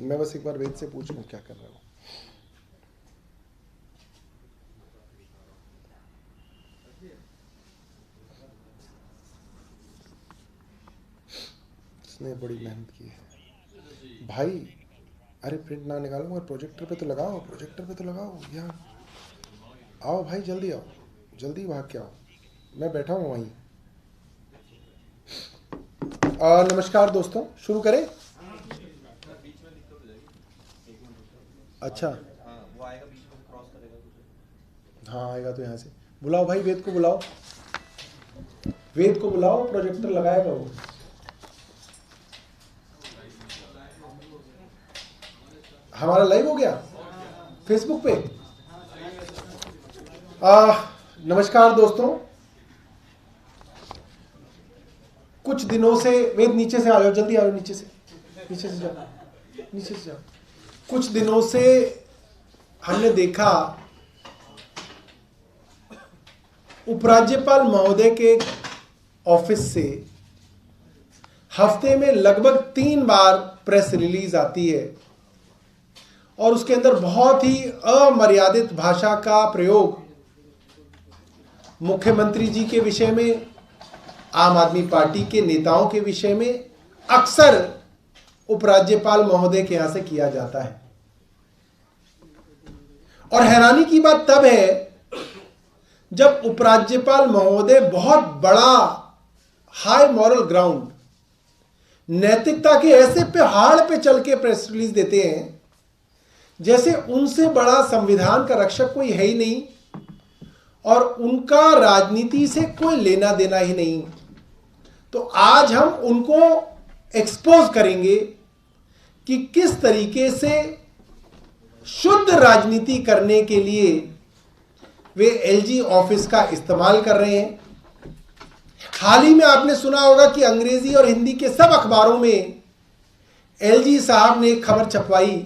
मैं बस एक बार वेद से पूछ लूं क्या कर रहा हूँ। इसने बड़ी मेहनत की है भाई। अरे प्रिंट ना निकालो मगर प्रोजेक्टर पे तो लगाओ, प्रोजेक्टर पे तो लगाओ। यहाँ आओ भाई, जल्दी आओ, जल्दी भाग के आओ, मैं बैठा हूँ वहीं। नमस्कार दोस्तों, शुरू करें। अच्छा वो आएगा बीच में क्रॉस करेगा। हाँ आएगा तो यहाँ से बुलाओ भाई, वेद को बुलाओ, वेद को बुलाओ, प्रोजेक्टर लगाएगा वो। हमारा लाइव हो गया फेसबुक पे। नमस्कार दोस्तों, कुछ दिनों से, वेद नीचे से आ जाओ, जल्दी आ जाओ, नीचे से जाओ, नीचे से जाओ। कुछ दिनों से हमने देखा उपराज्यपाल महोदय के ऑफिस से हफ्ते में लगभग 3 बार प्रेस रिलीज आती है और उसके अंदर बहुत ही अमर्यादित भाषा का प्रयोग मुख्यमंत्री जी के विषय में, आम आदमी पार्टी के नेताओं के विषय में अक्सर उपराज्यपाल महोदय के यहां से किया जाता है। और हैरानी की बात तब है जब उपराज्यपाल महोदय बहुत बड़ा हाई मॉरल ग्राउंड, नैतिकता के ऐसे पहाड़ पे चल के प्रेस रिलीज देते हैं जैसे उनसे बड़ा संविधान का रक्षक कोई है ही नहीं और उनका राजनीति से कोई लेना देना ही नहीं। तो आज हम उनको एक्सपोज करेंगे कि किस तरीके से शुद्ध राजनीति करने के लिए वे एलजी ऑफिस का इस्तेमाल कर रहे हैं। हाल ही में आपने सुना होगा कि अंग्रेजी और हिंदी के सब अखबारों में एलजी साहब ने एक खबर छपवाई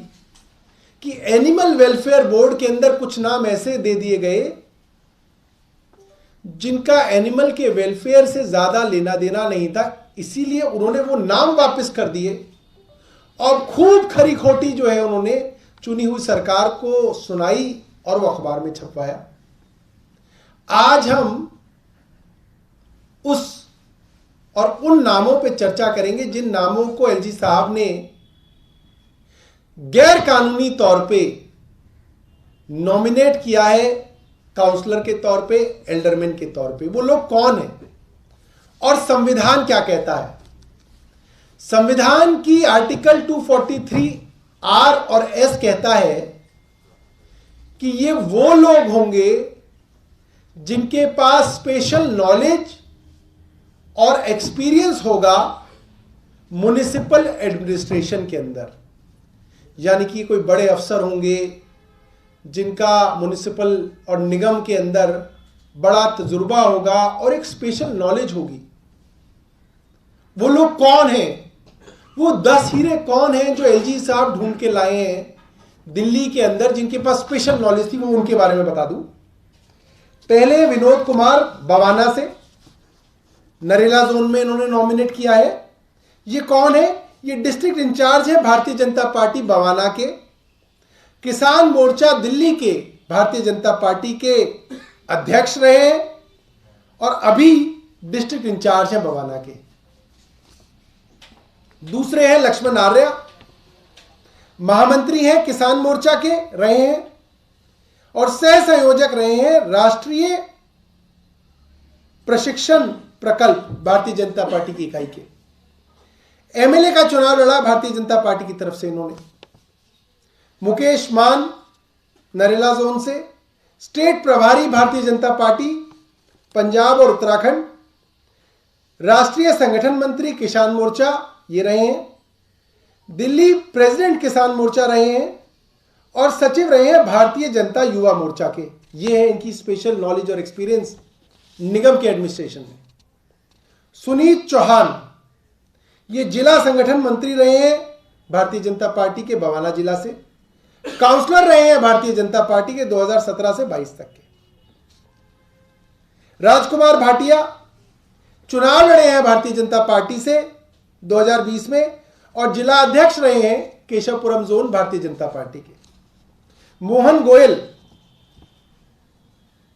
कि एनिमल वेलफेयर बोर्ड के अंदर कुछ नाम ऐसे दे दिए गए जिनका एनिमल के वेलफेयर से ज्यादा लेना देना नहीं था, इसीलिए उन्होंने वो नाम वापस कर दिए और खूब खरी खोटी जो है उन्होंने चुनी हुई सरकार को सुनाई और वो अखबार में छपवाया। आज हम उस और उन नामों पे चर्चा करेंगे जिन नामों को एलजी साहब ने गैर कानूनी तौर पे नॉमिनेट किया है, काउंसलर के तौर पे, एल्डरमैन के तौर पे। वो लोग कौन है और संविधान क्या कहता है? संविधान की आर्टिकल 243 आर और एस कहता है कि ये वो लोग होंगे जिनके पास स्पेशल नॉलेज और एक्सपीरियंस होगा म्युनिसिपल एडमिनिस्ट्रेशन के अंदर, यानी कि कोई बड़े अफसर होंगे जिनका म्युनिसिपल और निगम के अंदर बड़ा तजुर्बा होगा और एक स्पेशल नॉलेज होगी। वो लोग कौन हैं? वो 10 हीरे कौन हैं जो एलजी साहब ढूंढ के लाए हैं दिल्ली के अंदर जिनके पास स्पेशल नॉलेज थी? वो उनके बारे में बता दूं। पहले विनोद कुमार बवाना से नरेला जोन में इन्होंने नॉमिनेट किया है। ये कौन है? ये डिस्ट्रिक्ट इंचार्ज है भारतीय जनता पार्टी बवाना के, किसान मोर्चा दिल्ली के भारतीय जनता पार्टी के अध्यक्ष रहे हैं और अभी डिस्ट्रिक्ट इंचार्ज है बवाना के। दूसरे हैं लक्ष्मण आर्य, महामंत्री हैं किसान मोर्चा के रहे हैं और सह संयोजक रहे हैं राष्ट्रीय प्रशिक्षण प्रकल्प भारतीय जनता पार्टी की इकाई के। एमएलए का चुनाव लड़ा भारतीय जनता पार्टी की तरफ से इन्होंने। मुकेश मान नरेला जोन से, स्टेट प्रभारी भारतीय जनता पार्टी पंजाब और उत्तराखंड, राष्ट्रीय संगठन मंत्री किसान मोर्चा ये रहे हैं, दिल्ली प्रेसिडेंट किसान मोर्चा रहे हैं और सचिव रहे हैं भारतीय जनता युवा मोर्चा के। ये है इनकी स्पेशल नॉलेज और एक्सपीरियंस निगम के एडमिनिस्ट्रेशन में। सुनीत चौहान ये जिला संगठन मंत्री रहे हैं भारतीय जनता पार्टी के बवाना जिला से, काउंसलर रहे हैं भारतीय जनता पार्टी के 2017 से 22 तक के। राजकुमार भाटिया चुनाव लड़े हैं भारतीय जनता पार्टी से 2020 में, और जिला अध्यक्ष रहे हैं केशवपुरम जोन भारतीय जनता पार्टी के। Mohan Goyal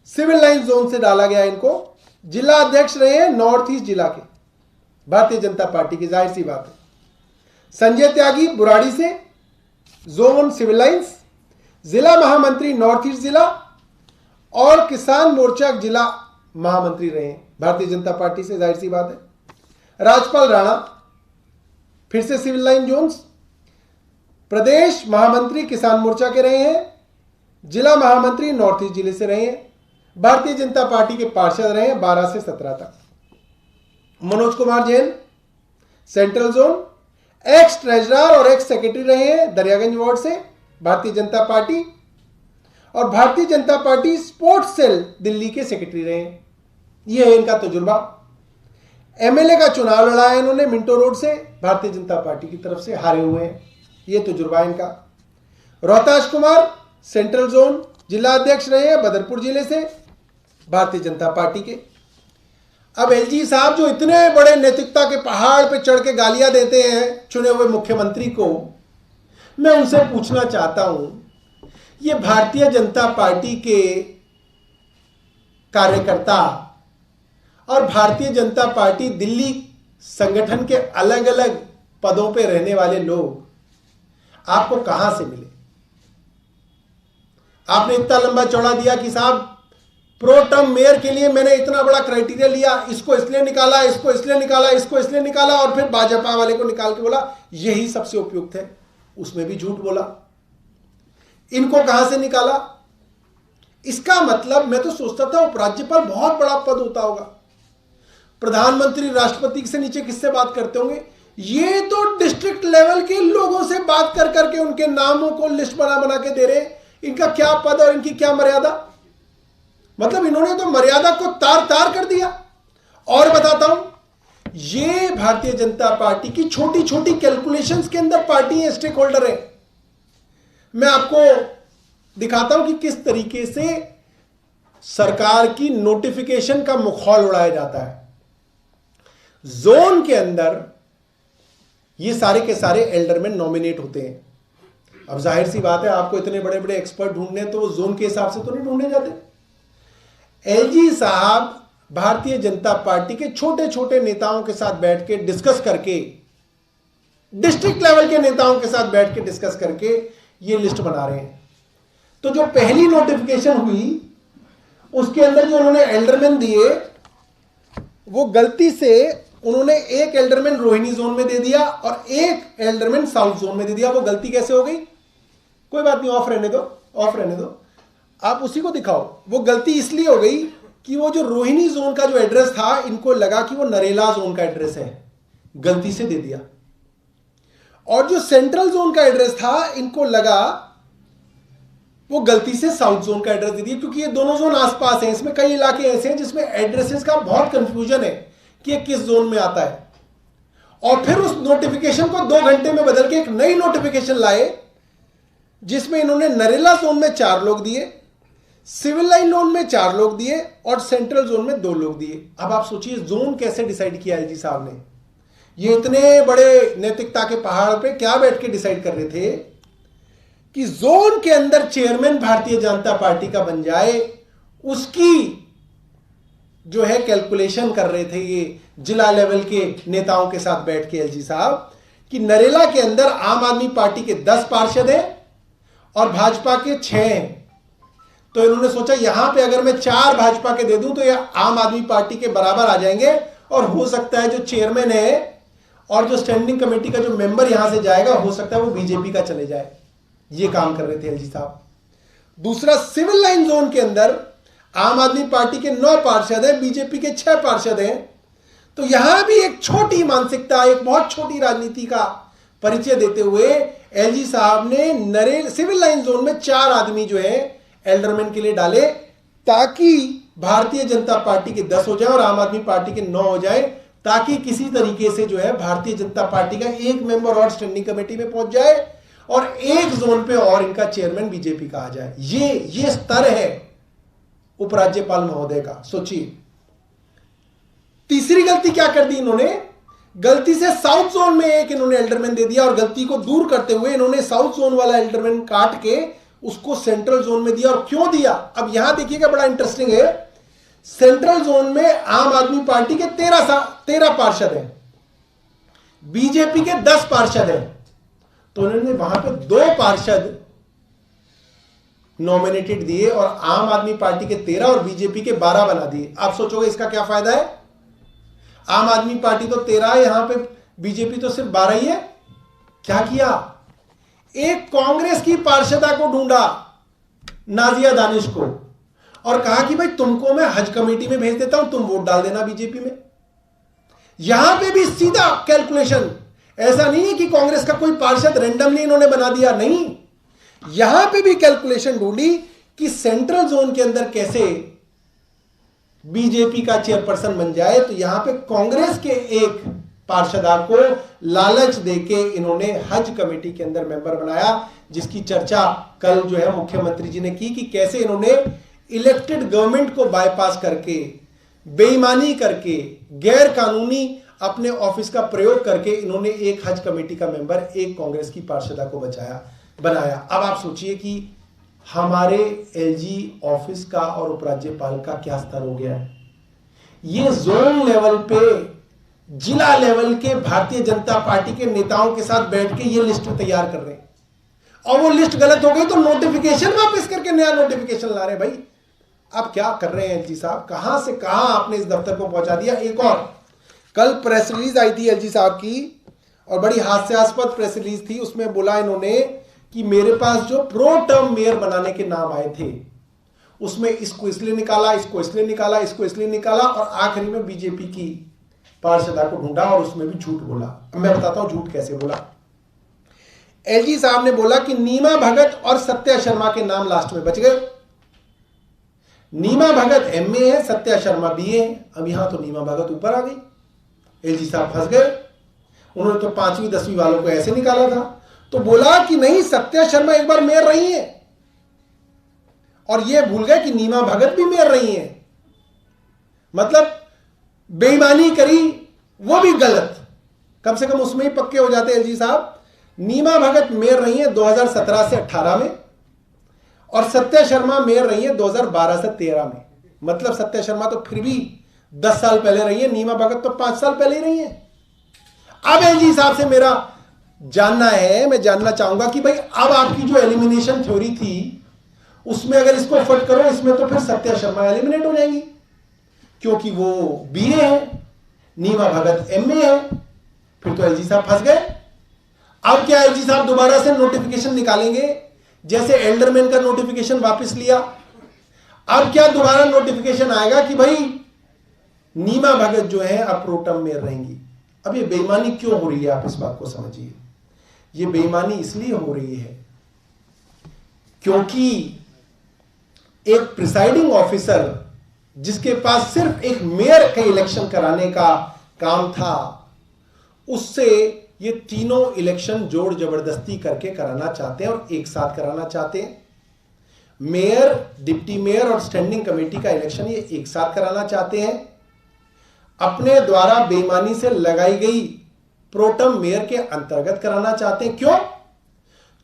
civil line zone से डाला गया इनको, जिला अध्यक्ष रहे हैं नॉर्थ ईस्ट जिला के भारतीय जनता पार्टी की, जाहिर सी बात है। संजय त्यागी बुराड़ी से, जोन सिविल लाइंस, जिला महामंत्री नॉर्थ ईस्ट जिला, और किसान मोर्चा जिला महामंत्री रहे हैं भारतीय जनता पार्टी से, जाहिर सी बात है। राजपाल राणा फिर से सिविल लाइन जोन्स, प्रदेश महामंत्री किसान मोर्चा के रहे हैं, जिला महामंत्री नॉर्थ ईस्ट जिले से रहे हैं, भारतीय जनता पार्टी के पार्षद रहे हैं 12 से 17 तक। Manoj Kumar Jain central zone, x treasurer और एक्स सेक्रेटरी रहे हैं दरियागंज वार्ड से भारतीय जनता पार्टी, और भारतीय Janata party sports cell Delhi के सेक्रेटरी रहे हैं। यह है इनका तजुर्बा। एमएलए का चुनाव लड़ा है इन्होंने मिंटो रोड से, भारतीय जनता पार्टी की तरफ से हारे हुए हैं। यह तजुर्बा है इनका। रोहताश कुमार सेंट्रल जोन जिला अध्यक्ष रहे हैं बदरपुर जिले से, भारतीय जनता पार्टी के। अब एलजी साहब जो इतने बड़े नैतिकता के पहाड़ पे चढ़ के गालियां देते हैं चुने हुए मुख्यमंत्री को, मैं उनसे पूछना चाहता हूं, ये भारतीय जनता पार्टी के कार्यकर्ता और भारतीय जनता पार्टी दिल्ली संगठन के अलग अलग पदों पे रहने वाले लोग आपको कहां से मिले? आपने इतना लंबा चौड़ा दिया कि साहब प्रो टर्म मेयर के लिए मैंने इतना बड़ा क्राइटेरिया लिया, इसको इसलिए निकाला, इसको इसलिए निकाला, इसको इसलिए निकाला, और फिर भाजपा वाले को निकाल के बोला यही सबसे उपयुक्त है, उसमें भी झूठ बोला। इनको कहां से निकाला? इसका मतलब मैं तो सोचता था उपराज्यपाल बहुत बड़ा पद होता होगा, प्रधानमंत्री राष्ट्रपति से नीचे किससे बात करते होंगे? ये तो डिस्ट्रिक्ट लेवल के लोगों से बात कर करके उनके नामों को लिस्ट बना बना के दे रहे। इनका क्या पद और इनकी क्या मर्यादा? मतलब इन्होंने तो मर्यादा को तार तार कर दिया। और बताता हूं, ये भारतीय जनता पार्टी की छोटी छोटी कैलकुलेशंस के अंदर पार्टी है, स्टेक होल्डर है। मैं आपको दिखाता हूं कि किस तरीके से सरकार की नोटिफिकेशन का मुखौल उड़ाया जाता है। जोन के अंदर ये सारे के सारे एल्डरमैन नॉमिनेट होते हैं। अब जाहिर सी बात है, आपको इतने बड़े बड़े एक्सपर्ट ढूंढने तो वो जोन के हिसाब से तो नहीं ढूंढे जाते। एलजी साहब भारतीय जनता पार्टी के छोटे छोटे नेताओं के साथ बैठ के डिस्कस करके, डिस्ट्रिक्ट लेवल के नेताओं के साथ बैठ के डिस्कस करके ये लिस्ट बना रहे हैं। तो जो पहली नोटिफिकेशन हुई उसके अंदर जो उन्होंने एल्डरमैन दिए, वो गलती से उन्होंने एक एल्डरमैन रोहिणी जोन में दे दिया और एक एल्डरमैन साउथ जोन में दे दिया। वो गलती कैसे हो गई? कोई बात नहीं, ऑफ रहने दो, ऑफ रहने दो, आप उसी को दिखाओ। वो गलती इसलिए हो गई कि वो जो रोहिणी जोन का जो एड्रेस था, इनको लगा कि वो नरेला जोन का एड्रेस है, गलती से दे दिया। और जो सेंट्रल जोन का एड्रेस था, इनको लगा वो गलती से साउथ जोन का एड्रेस दे दिया, क्योंकि ये दोनों जोन आसपास हैं। इसमें कई इलाके ऐसे हैं जिसमें एड्रेसेस का बहुत कंफ्यूजन है कि ये किस जोन में आता है। और फिर उस नोटिफिकेशन को 2 घंटे में बदल के एक नई नोटिफिकेशन लाए, जिसमें इन्होंने नरेला जोन में 4 लोग दिए, सिविल लाइन जोन में 4 लोग दिए और सेंट्रल जोन में 2 लोग दिए। अब आप सोचिए जोन कैसे डिसाइड किया एलजी साहब ने। ये इतने बड़े नैतिकता के पहाड़ पे क्या बैठ के डिसाइड कर रहे थे कि जोन के अंदर चेयरमैन भारतीय जनता पार्टी का बन जाए, उसकी जो है कैलकुलेशन कर रहे थे ये जिला लेवल के नेताओं के साथ बैठ के एलजी साहब, कि नरेला के अंदर आम आदमी पार्टी के 10 पार्षद हैं और भाजपा के 6 हैं। तो इन्होंने सोचा यहां पे अगर मैं 4 भाजपा के दे दूं तो ये आम आदमी पार्टी के बराबर आ जाएंगे, और हो सकता है जो चेयरमैन है और जो स्टैंडिंग कमेटी का जो मेंबर यहां से जाएगा, हो सकता है वो बीजेपी का चले जाए। ये काम कर रहे थे एलजी साहब। दूसरा, सिविल लाइन जोन के अंदर आम आदमी पार्टी के 9 पार्षद हैं, बीजेपी के 6 पार्षद हैं। तो यहां भी एक छोटी मानसिकता, एक बहुत छोटी राजनीति का परिचय देते हुए एलजी साहब ने सिविल लाइन जोन में 4 आदमी जो है एल्डरमैन के लिए डाले, ताकि भारतीय जनता पार्टी के 10 हो जाए और आम आदमी पार्टी के 9 हो जाए, ताकि किसी तरीके से जो है भारतीय जनता पार्टी का एक मेंबर और स्टैंडिंग कमेटी में पहुंच जाए और एक जोन पे और इनका चेयरमैन बीजेपी का आ जाए। ये स्तर है उपराज्यपाल महोदय का। सोचिए। तीसरी गलती क्या कर दी इन्होंने? गलती से साउथ जोन में एक इन्होंने एल्डरमैन दे दिया और गलती को दूर करते हुए इन्होंने साउथ जोन वाला एल्डरमैन काट के उसको सेंट्रल जोन में दिया। और क्यों दिया, अब यहां देखिएगा, बड़ा इंटरेस्टिंग है। सेंट्रल जोन में आम आदमी पार्टी के 13 पार्षद हैं, बीजेपी के 10 पार्षद हैं, तो उन्होंने वहां पे 2 पार्षद नॉमिनेटेड दिए और आम आदमी पार्टी के 13 और बीजेपी के 12 बना दिए। आप सोचोगे इसका क्या फायदा है? आम आदमी पार्टी तो 13 है, यहां पे बीजेपी तो सिर्फ 12 ही है। क्या किया, एक कांग्रेस की पार्षदा को ढूंढा, नाजिया दानिश को, और कहा कि भाई तुमको मैं हज कमेटी में भेज देता हूं, तुम वोट डाल देना बीजेपी में। यहां पे भी सीधा कैलकुलेशन, ऐसा नहीं है कि कांग्रेस का कोई पार्षद रैंडमली इन्होंने बना दिया, नहीं, यहां पे भी कैलकुलेशन ढूंढी कि सेंट्रल जोन के अंदर कैसे बीजेपी का चेयरपर्सन बन जाए। तो यहां पे कांग्रेस के एक पार्षदा को लालच देके इन्होंने हज कमेटी के अंदर मेंबर बनाया, जिसकी चर्चा कल जो है मुख्यमंत्री जी ने की कि कैसे इन्होंने इलेक्टेड गवर्नमेंट को बाईपास करके, बेईमानी करके, गैर कानूनी अपने ऑफिस का प्रयोग करके इन्होंने एक हज कमेटी का मेंबर, एक कांग्रेस की पार्षदा को बनाया। अब आप सोचिए कि हमारे एलजी ऑफिस का और उपराज्यपाल का क्या स्तर हो गया है। ये जोन लेवल पे, जिला लेवल के भारतीय जनता पार्टी के नेताओं के साथ बैठ के ये लिस्ट तैयार कर रहे हैं, और वो लिस्ट गलत हो गई तो नोटिफिकेशन वापस करके नया नोटिफिकेशन ला रहे हैं। भाई आप क्या कर रहे हैं एलजी साहब, कहां से कहां आपने इस दफ्तर को पहुंचा दिया। एक और कल प्रेस रिलीज आई थी एलजी साहब की, और बड़ी हास्यास्पद प्रेस रिलीज थी। उसमें बोला इन्होंने कि मेरे पास जो प्रो टर्म मेयर बनाने के नाम आए थे, उसमें इसको इसलिए निकाला, इसको इसलिए निकाला, इसको इसलिए निकाला, और आखिरी में बीजेपी की पार्षदा को ढूंढा और उसमें भी झूठ बोला। अब मैं बताता हूं झूठ कैसे बोला। एलजी साहब ने बोला कि नीमा भगत और सत्या शर्मा के नाम लास्ट में बच गए। नीमा भगत एमए है, सत्या शर्मा बीए है। अब यहां तो नीमा भगत ऊपर आ गई, एलजी साहब फंस गए। उन्होंने तो 5वीं 10वीं वालों को ऐसे निकाला था, तो बोला कि नहीं, सत्या शर्मा एक बार मेयर रही है, और ये भूल गए कि नीमा भगत भी मेयर रही है। मतलब बेईमानी करी, वो भी गलत, कम से कम उसमें ही पक्के हो जाते एलजी साहब। नीमा भगत मेयर रही है 2017 से 18 में, और सत्या शर्मा मेयर रही है 2012 से 13 में। मतलब सत्या शर्मा तो फिर भी 10 साल पहले रही है, नीमा भगत तो 5 साल पहले ही रही है। अब एलजी साहब से मेरा जानना है, मैं जानना चाहूंगा कि भाई अब आपकी जो एलिमिनेशन थ्योरी थी, उसमें अगर इसको फट करो, इसमें तो फिर सत्या शर्मा एलिमिनेट हो जाएंगी, क्योंकि वो बीए है, नीमा भगत एमए है। फिर तो एलजी साहब फंस गए। अब क्या एलजी साहब दोबारा से नोटिफिकेशन निकालेंगे, जैसे एल्डरमैन का नोटिफिकेशन वापस लिया। अब क्या दोबारा नोटिफिकेशन आएगा कि भाई नीमा भगत जो है अब प्रोटम मेयर रहेंगी। अब ये बेईमानी क्यों हो रही है, आप इस बात को समझिए। ये बेईमानी इसलिए हो रही है क्योंकि एक प्रिसाइडिंग ऑफिसर जिसके पास सिर्फ एक मेयर का इलेक्शन कराने का काम था, उससे ये तीनों इलेक्शन जोड़ जबरदस्ती करके कराना चाहते हैं, और एक साथ कराना चाहते हैं। मेयर, डिप्टी मेयर और स्टैंडिंग कमेटी का इलेक्शन ये एक साथ कराना चाहते हैं। अपने द्वारा बेईमानी से लगाई गई प्रोटम मेयर के अंतर्गत कराना चाहते हैं। क्यों?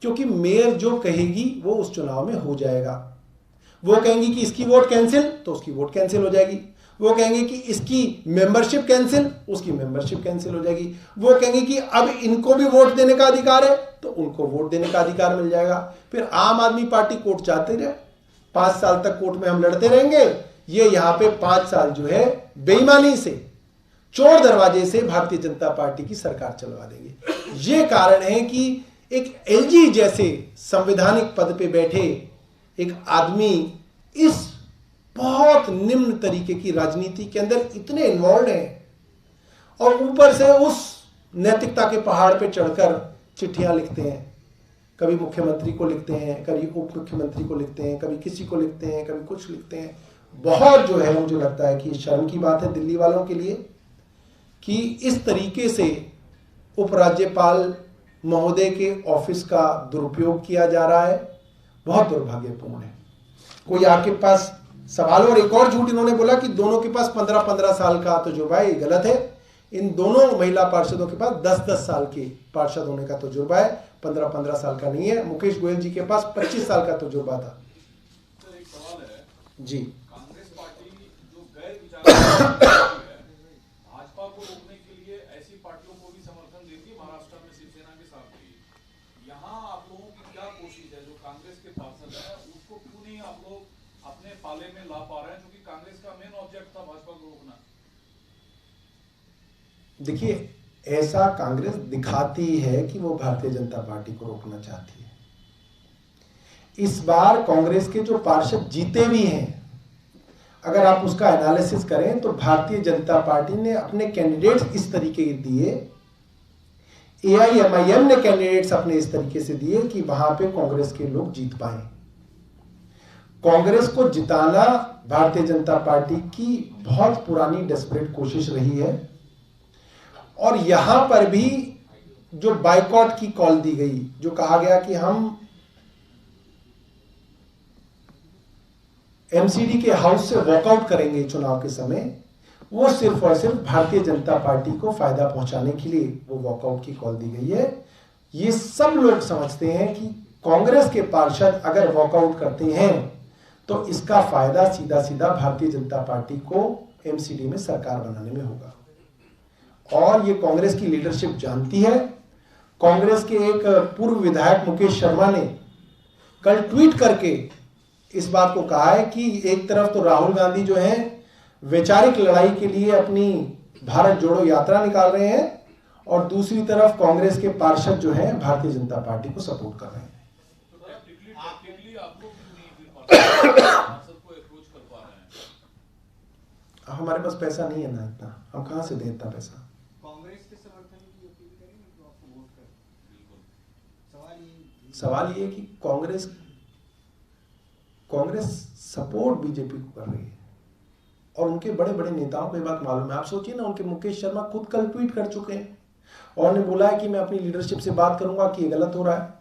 क्योंकि मेयर जो कहेगी वो उस चुनाव में हो जाएगा। वो कहेंगी कि इसकी वोट कैंसिल, तो उसकी वोट कैंसिल हो जाएगी। वो कहेंगे कि इसकी मेंबरशिप कैंसिल, उसकी मेंबरशिप कैंसिल हो जाएगी। वो कहेंगे कि अब इनको भी वोट देने का अधिकार है, तो उनको वोट देने का अधिकार मिल जाएगा। फिर आम आदमी पार्टी कोर्ट जाते रहे, 5 साल तक कोर्ट में हम लड़ते रहेंगे। ये यहां पे 5 साल जो है बेईमानी से, चोर दरवाजे से भारतीय जनता पार्टी की सरकार चलवा देंगे। ये कारण है कि एक एलजी जैसे संवैधानिक पद पे बैठे एक आदमी इस बहुत निम्न तरीके की राजनीति के अंदर इतने इन्वॉल्व हैं, और ऊपर से उस नैतिकता के पहाड़ पे चढ़कर चिट्ठियां लिखते हैं। कभी मुख्यमंत्री को लिखते हैं, कभी उप मुख्यमंत्री को लिखते हैं, कभी किसी को लिखते हैं, कभी कुछ लिखते हैं। बहुत जो है मुझे लगता है कि शर्म की बात है दिल्ली वालों के लिए कि इस तरीके से उपराज्यपाल महोदय के ऑफिस का दुरुपयोग किया जा रहा है। बहुत दुर्भाग्यपूर्ण है। कोई आपके पास सवाल? और एक और झूठ इन्होंने बोला कि दोनों के पास 15-15 साल का तजुर्बा है। गलत है। इन दोनों महिला पार्षदों के पास 10-10 साल के पार्षद होने का तजुर्बा है, 15-15 साल का नहीं है। मुकेश गोयल जी के पास 25 साल का तजुर्बा था। सर एक सवाल है जी, कांग्रेस पार्टी जो गैर विचारधारा है, भाजपा को रोकने के लिए ऐसी पार्टियों को भी समर्थन देती है, महाराष्ट्र में शिवसेना के साथ भी। यहाँ आप लोगों की क्या कोशिश है, जो कांग्रेस के पार्षद है उसको क्यों नहीं आप लोग अपने पाले में ला पा रहे हैं, क्योंकि कांग्रेस का मेन ऑब्जेक्ट था भाजपा को रोकना। देखिए ऐसा कांग्रेस दिखाती है कि वो भारतीय जनता पार्टी को रोकना चाहती है। इस बार कांग्रेस के जो पार्षद जीते भी हैं, अगर आप उसका एनालिसिस करें तो भारतीय जनता पार्टी ने अपने कैंडिडेट्स इस तरीके के दिए, AIMIM ने कैंडिडेट्स अपने इस तरीके से दिए कि वहां पे कांग्रेस के लोग जीत पाए। कांग्रेस को जिताना भारतीय जनता पार्टी की बहुत पुरानी डेस्परेट कोशिश रही है, और यहां पर भी जो बाइकॉट की कॉल दी गई, जो कहा गया कि हम MCD के हाउस से वॉकआउट करेंगे चुनाव के समय, वो सिर्फ और सिर्फ भारतीय जनता पार्टी को फायदा पहुंचाने के लिए वो वॉकआउट की कॉल दी गई है। ये सब लोग समझते हैं कि कांग्रेस के पार्षद अगर वॉकआउट करते हैं तो इसका फायदा सीधा सीधा भारतीय जनता पार्टी को MCD में सरकार बनाने में होगा, और ये कांग्रेस की लीडरशिप जानती है। कांग्रेस के एक पूर्व विधायक मुकेश शर्मा ने कल ट्वीट करके इस बात को कहा है कि एक तरफ तो राहुल गांधी जो है वैचारिक लड़ाई के लिए अपनी भारत जोड़ो यात्रा निकाल रहे हैं, और दूसरी तरफ कांग्रेस के पार्षद जो हैं भारतीय जनता पार्टी को सपोर्ट कर रहे हैं। हमारे पास पैसा नहीं है ना इतना, हम कहां से दें इतना पैसा। कांग्रेस के समर्थन की अपील करेंगे तो आपको वोट कर। सवाल ये है कि कांग्रेस सपोर्ट बीजेपी को कर रही है, और उनके बड़े बड़े नेताओं को ये बात मालूम है। आप सोचिए ना, उनके मुकेश शर्मा खुद कल ट्वीट कर चुके हैं और ने बोला है कि मैं अपनी लीडरशिप से बात करूंगा कि ये गलत हो रहा है।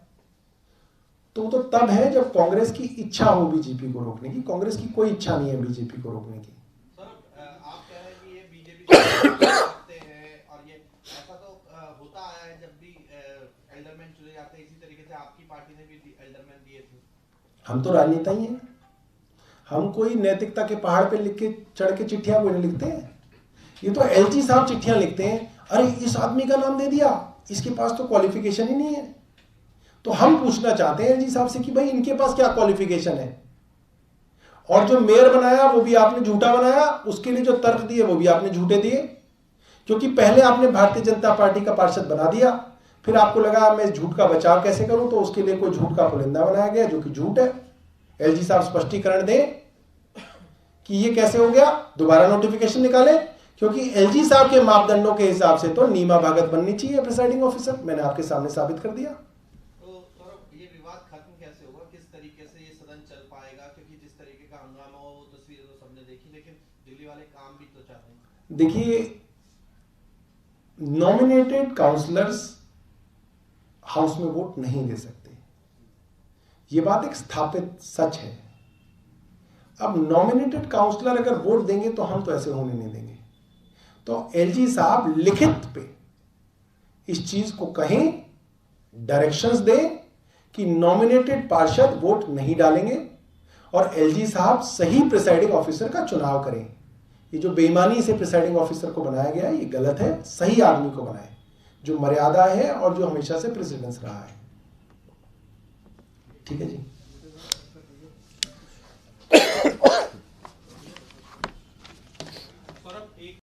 तो तब है जब कांग्रेस की इच्छा हो बीजेपी को रोकने की। कांग्रेस की कोई इच्छा नहीं है बीजेपी को रोकने की। सर आप कह रहे हैं कि ये बीजेपी करते हैं, और ये ऐसा तो होता आया है, जब भी एल्डरमैन चुने जाते हैं इसी तरीके से आपकी पार्टी ने भी एल्डरमैन दिए थे। हम तो राजनेता ही हैं, हम कोई नैतिकता के पहाड़ पे लिख के चढ़ के चिट्ठियां कोई नहीं लिखते हैं। ये तो LG साहब चिट्ठियां लिखते हैं, अरे इस आदमी का नाम दे दिया, इसके पास तो क्वालिफिकेशन ही नहीं है। तो हम पूछना चाहते हैं LG साहब से कि भाई इनके पास क्या क्वालिफिकेशन है, और जो मेयर बनाया वो भी आपने झूठा बनाया, उसके लिए जो तर्क दिए वो भी आपने झूठे दिए, क्योंकि पहले आपने भारतीय जनता पार्टी का पार्षद बना दिया, फिर आपको लगा मैं झूठ का बचाव कैसे करूं, तो उसके लिए कोई झूठ का पुलिंदा बनाया गया जो कि झूठ है। LG साहब स्पष्टीकरण दें कि ये कैसे हो गया, दोबारा नोटिफिकेशन निकाले, क्योंकि LG साहब के मापदंडों के हिसाब से तो नीमा भागत बननी चाहिए प्रिसाइडिंग ऑफिसर। मैंने आपके सामने साबित कर दिया। तो सर ये विवाद खत्म कैसे होगा, किस तरीके से ये सदन चल पाएगा, क्योंकि जिस तरीके का हंगामा हो वो तस्वीरें तो सबने देखी, लेकिन दिल्ली वाले काम भी तो चाहते हैं। देखिए, नॉमिनेटेड काउंसलर्स हाउस में वोट नहीं दे सकते, ये बात एक स्थापित सच है। अब नॉमिनेटेड काउंसलर अगर वोट देंगे तो हम तो ऐसे होने नहीं देंगे। तो LG साहब लिखित पे इस चीज को कहें, डायरेक्शंस दें कि नॉमिनेटेड पार्षद वोट नहीं डालेंगे, और LG साहब सही प्रिसाइडिंग ऑफिसर का चुनाव करें। ये जो बेईमानी से प्रिसाइडिंग ऑफिसर को बनाया गया है ये गलत है, सही आदमी को बनाए जो मर्यादा है और जो हमेशा से प्रेसिडेंस रहा है। ठीक है जी।